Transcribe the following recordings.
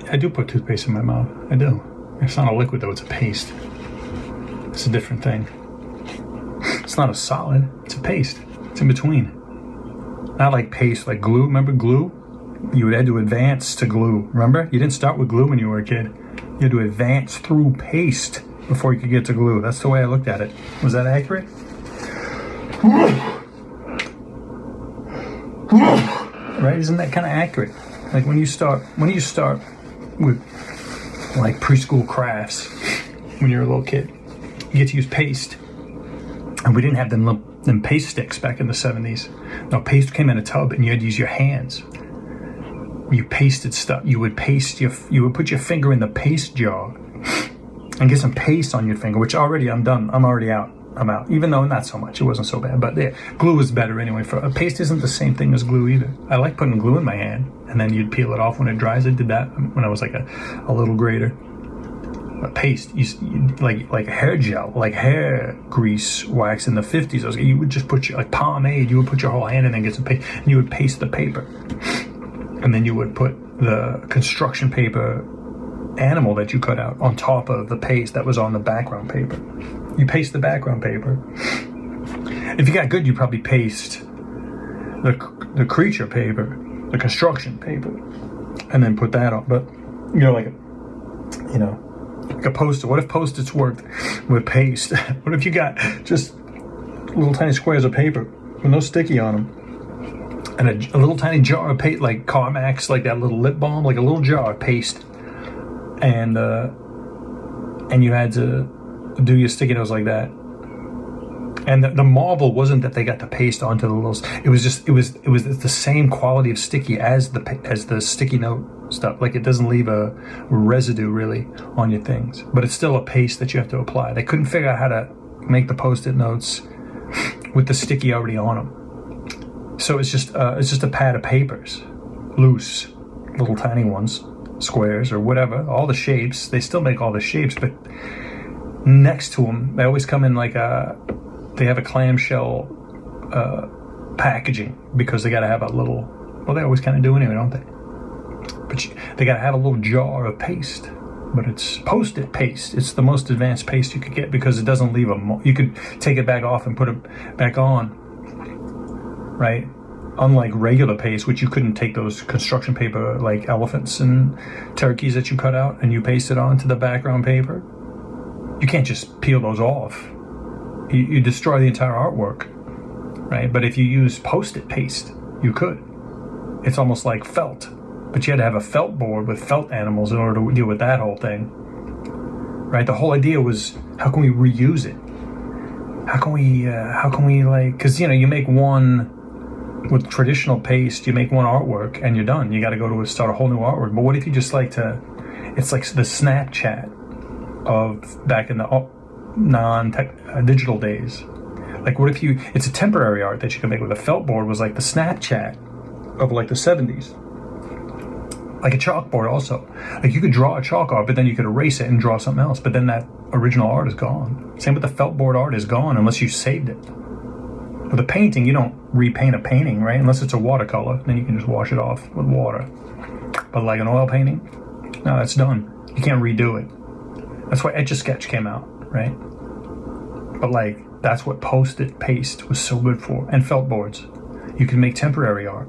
I do put toothpaste in my mouth. I do. It's not a liquid though, it's a paste. It's a different thing. It's not a solid, it's a paste. It's in between. Not like paste, like glue. Remember glue? You had to advance to glue. Remember? You didn't start with glue when you were a kid. You had to advance through paste before you could get to glue. That's the way I looked at it. Was that accurate? Right? Isn't that kind of accurate? Like when you start with like preschool crafts, when you're a little kid, you get to use paste. And we didn't have them paste sticks back in the 70s. No, paste came in a tub and you had to use your hands. You pasted stuff. You would put your finger in the paste jar and get some paste on your finger, which already I'm done. I'm already out. I'm out. Even though not so much. It wasn't so bad. But yeah, glue is better anyway. Paste isn't the same thing as glue either. I like putting glue in my hand and then you'd peel it off when it dries. I did that when I was like a little grader. But paste, you like hair gel, like hair grease wax in the 50s. You would just put like pomade. You would put your whole hand in and get some paste, and you would paste the paper, and then you would put the construction paper animal that you cut out on top of the paste that was on the background paper. You paste the background paper. If you got good, you probably paste the creature paper, the construction paper, and then put that on. But like a poster. What if Post-its worked with paste? What if you got just little tiny squares of paper with no sticky on them, and a little tiny jar of paste, like Carmex, like that little lip balm, like a little jar of paste, and you had to do your sticky notes like that. And the marvel wasn't that they got the paste onto the little. It was the same quality of sticky as the sticky note stuff. Like it doesn't leave a residue really on your things, but it's still a paste that you have to apply. They couldn't figure out how to make the Post-it notes with the sticky already on them. So it's just a pad of papers, loose, little tiny ones, squares or whatever, all the shapes. They still make all the shapes, but next to them, they always come in like they have a clamshell packaging because they got to have a little. Well, they always kind of do anyway, don't they? But they got to have a little jar of paste. But it's Post-it paste. It's the most advanced paste you could get because it doesn't leave you could take it back off and put it back on, right? Unlike regular paste, which you couldn't take those construction paper like elephants and turkeys that you cut out and you paste it onto the background paper. You can't just peel those off. You destroy the entire artwork, right? But if you use Post-it paste, you could. It's almost like felt, but you had to have a felt board with felt animals in order to deal with that whole thing, right? The whole idea was, how can we reuse it? How can we like, because you make one with traditional paste, you make one artwork and you're done. You got to go to start a whole new artwork. But what if you just it's like the Snapchat of back in the non-digital days. Like what if it's a temporary art that you can make with a felt board was like the Snapchat of like the 70s. Like a chalkboard also. Like you could draw a chalk art, but then you could erase it and draw something else. But then that original art is gone. Same with the felt board art is gone unless you saved it. With a painting, you don't repaint a painting, right? Unless it's a watercolor, then you can just wash it off with water. But like an oil painting, no, that's done. You can't redo it. That's why Etch-a-Sketch came out, right? But like, that's what Post-it paste was so good for. And felt boards. You can make temporary art.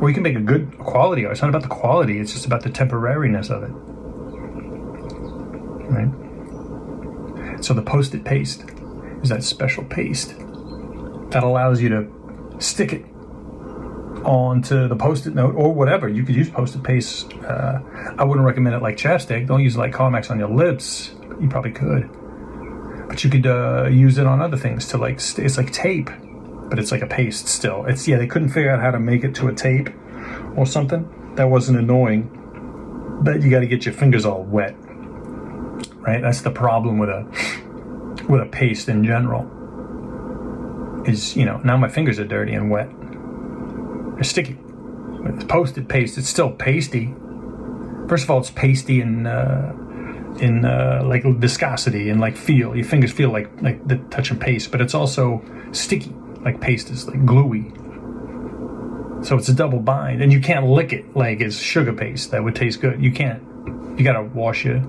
Or you can make a good quality art. It's not about the quality, it's just about the temporariness of it. Right? So the Post-it paste is that special paste that allows you to stick it onto the Post-it note or whatever. You could use Post-it paste. I wouldn't recommend it like chapstick. Don't use it like Carmex on your lips. You probably could. But you could use it on other things to like, it's like tape, but it's like a paste still. They couldn't figure out how to make it to a tape or something. That wasn't annoying, but you got to get your fingers all wet, right? That's the problem with a paste in general. Is, now my fingers are dirty and wet. They're sticky. With Post-it paste, it's still pasty. First of all, it's pasty in like viscosity and like feel. Your fingers feel like the touch of paste, but it's also sticky. Like paste is like gluey. So it's a double bind, and you can't lick it like it's sugar paste that would taste good. You can't. You gotta wash it.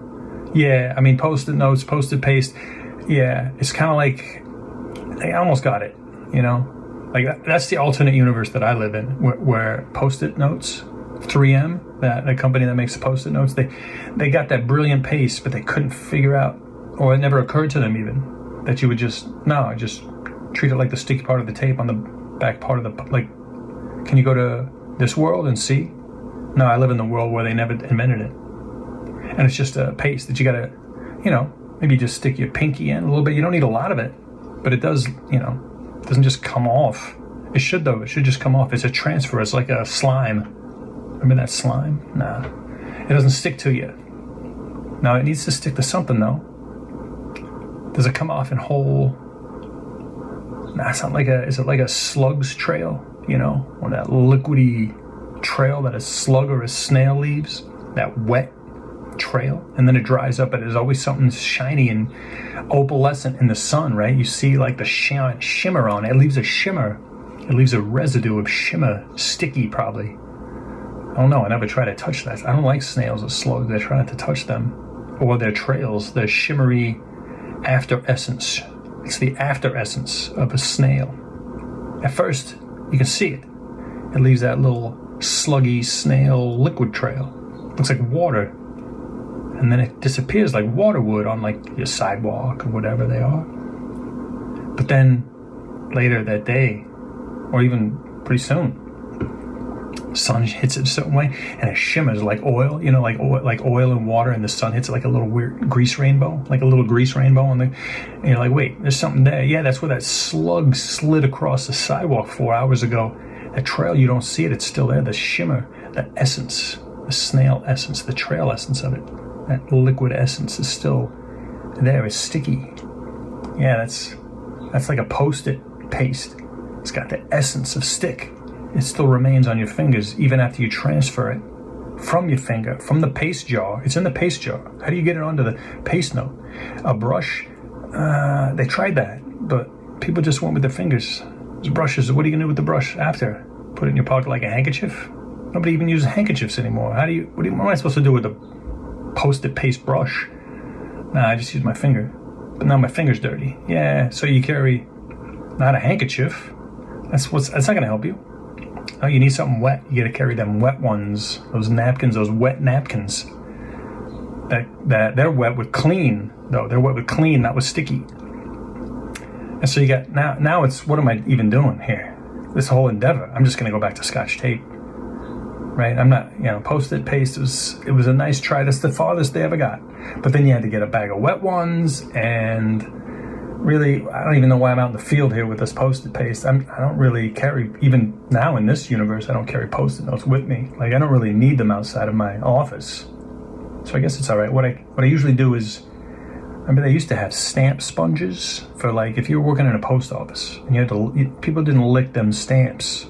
Yeah, I mean, Post-it notes, Post-it paste. Yeah, it's kind of like, I almost got it, you know? Like, that's the alternate universe that I live in, where Post-it notes, 3M, that company that makes the Post-it notes, they got that brilliant paste, but they couldn't figure out, or it never occurred to them even, that you would just treat it like the sticky part of the tape on the back part of the, like, can you go to this world and see? No, I live in the world where they never invented it. And it's just a paste that you gotta, you know, maybe just stick your pinky in a little bit. You don't need a lot of it, but it does, you know, it doesn't just come off. It should though, it should just come off. It's a transfer, it's like a slime. Remember that slime? Nah, it doesn't stick to you. Now it needs to stick to something though. Does it come off in whole? Nah, it's not like is it like a slug's trail? You know, or that liquidy trail that a slug or a snail leaves? That wet trail, and then it dries up, and there's always something shiny and opalescent in the sun, right? You see like the shimmer on it. It leaves a shimmer. It leaves a residue of shimmer, sticky probably. I don't know. I never try to touch that. I don't like snails or slugs. I try not to touch them or their trails. Their shimmery after essence. It's the after essence of a snail. At first, you can see it. It leaves that little sluggy snail liquid trail. Looks like water. And then it disappears like water would on like your sidewalk or whatever they are. But then later that day, or even pretty soon, sun hits it a certain way and it shimmers like oil, you know, like oil and water, and the sun hits it like a little weird grease rainbow, and you're like, wait, there's something there. Yeah, that's where that slug slid across the sidewalk 4 hours ago. That trail, you don't see it, it's still there. The shimmer, the essence, the snail essence, the trail essence of it. That liquid essence is still there. It's sticky. Yeah, that's like a Post-it paste. It's got the essence of stick. It still remains on your fingers even after you transfer it from your finger, from the paste jar. It's in the paste jar. How do you get it onto the paste note? A brush? They tried that, but people just went with their fingers. Those brushes, what are you going to do with the brush after? Put it in your pocket like a handkerchief? Nobody even uses handkerchiefs anymore. What am I supposed to do with a Post-it paste brush? Nah, I just use my finger. But now my finger's dirty. Yeah, so you carry not a handkerchief. That's not going to help you. Oh, you need something wet. You got to carry them wet ones. Those napkins, those wet napkins. That they're wet with clean though. They're wet with clean, not with sticky. And so you got now it's, what am I even doing here? This whole endeavor. I'm just going to go back to Scotch tape. Right? I'm not, you know, Post-it paste, it was a nice try. That's the farthest they ever got. But then you had to get a bag of wet ones, and really, I don't even know why I'm out in the field here with this Post-it paste. I don't really carry, even now in this universe, I don't carry Post-it notes with me. Like, I don't really need them outside of my office. So I guess it's all right. What I usually do is, remember they used to have stamp sponges for, like, if you were working in a post office and people didn't lick them stamps.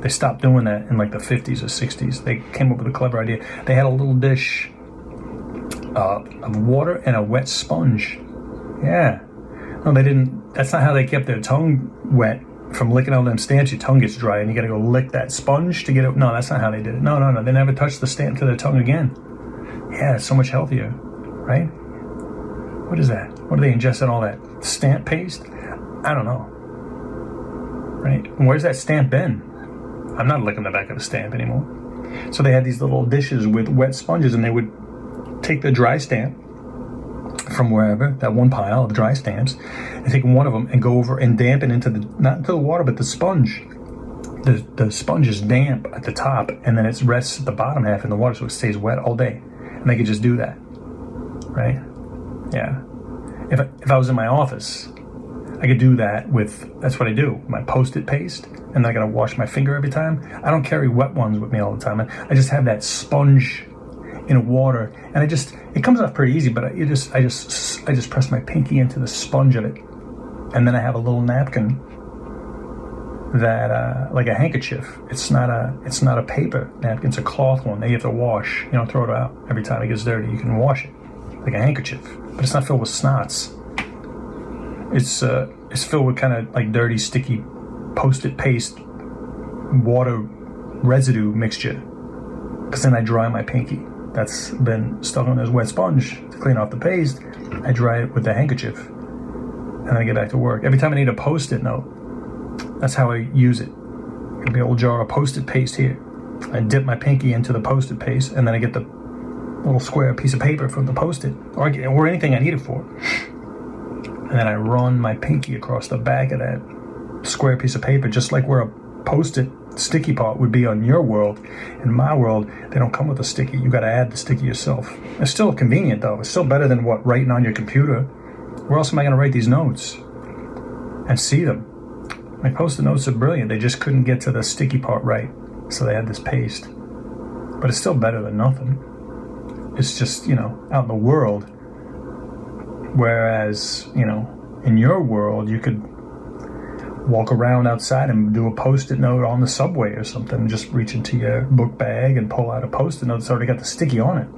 They stopped doing that in like the 50s or 60s. They came up with a clever idea. They had a little dish of water and a wet sponge. Yeah. No, they didn't. That's not how they kept their tongue wet from licking all them stamps. Your tongue gets dry and you got to go lick that sponge to get it. No, that's not how they did it. No. They never touched the stamp to their tongue again. Yeah, it's so much healthier, right? What is that? What are they ingesting all that stamp paste? I don't know. Right? And where's that stamp been? I'm not licking the back of a stamp anymore. So they had these little dishes with wet sponges, and they would take the dry stamp from wherever, that one pile of dry stamps, and take one of them and go over and dampen into not into the water, but the sponge. The sponge is damp at the top, and then it rests at the bottom half in the water, so it stays wet all day. And they could just do that, right? Yeah. If I was in my office, I could do that that's what I do, my Post-it paste, and I gotta wash my finger every time. I don't carry wet ones with me all the time. I just have that sponge in water, and it comes off pretty easy, but I just press my pinky into the sponge of it, and then I have a little napkin that, like a handkerchief. It's not a paper napkin, it's a cloth one that you have to wash. You don't throw it out every time it gets dirty. You can wash it like a handkerchief, but it's not filled with snots. It's filled with kind of like dirty, sticky Post-it paste water residue mixture, because then I dry my pinky that's been stuck on this wet sponge to clean off the paste. I dry it with the handkerchief, and then I get back to work. Every time I need a Post-it note, that's how I use it. It'll be an old jar of Post-it paste here. I dip my pinky into the Post-it paste, and then I get the little square piece of paper from the Post-it, or anything I need it for. And then I run my pinky across the back of that square piece of paper, just like where a Post-it sticky part would be on your world. In my world, they don't come with a sticky. You got to add the sticky yourself. It's still convenient, though. It's still better than writing on your computer. Where else am I going to write these notes and see them? My Post-it notes are brilliant. They just couldn't get to the sticky part right, so they had this paste. But it's still better than nothing. It's just, out in the world. Whereas, in your world, you could walk around outside and do a Post-it note on the subway or something. Just reach into your book bag and pull out a Post-it note that's already got the sticky on it.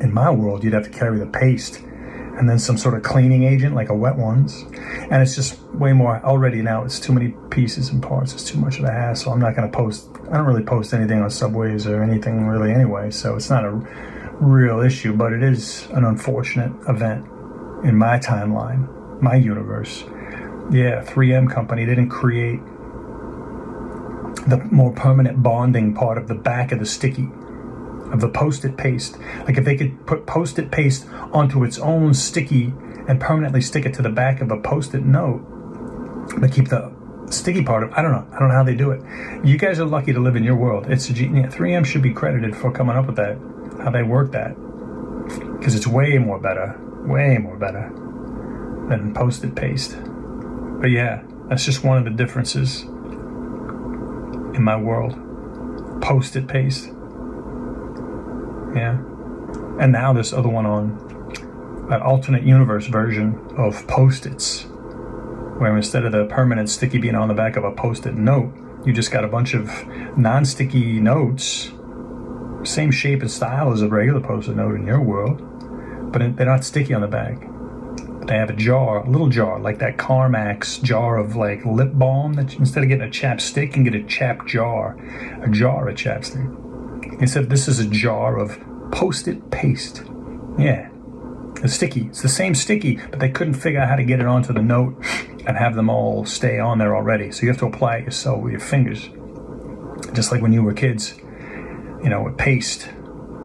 In my world, you'd have to carry the paste and then some sort of cleaning agent, like a wet ones. And it's just way more, already now, it's too many pieces and parts. It's too much of a hassle. I'm not going to I don't really post anything on subways or anything really anyway, so it's not a real issue, but it is an unfortunate event in my timeline, my universe. Yeah, 3M company didn't create the more permanent bonding part of the back of the sticky, of the Post-it paste. Like if they could put Post-it paste onto its own sticky and permanently stick it to the back of a Post-it note, but keep the sticky part of, I don't know how they do it. You guys are lucky to live in your world. 3M should be credited for coming up with that, how they work that, because it's way more better than Post-it paste. But yeah, that's just one of the differences in my world. Post-it paste. Yeah. And now this other one on an alternate universe version of Post-its, where instead of the permanent sticky being on the back of a Post-it note, you just got a bunch of non-sticky notes, same shape and style as a regular Post-it note in your world, but they're not sticky on the back. They have a little jar, like that Carmax jar of like lip balm, that instead of getting a chapstick, you can get a chap jar, of chapstick. Instead, this is a jar of Post-it paste. Yeah, it's sticky. It's the same sticky, but they couldn't figure out how to get it onto the note and have them all stay on there already. So you have to apply it yourself with your fingers, just like when you were kids, with paste.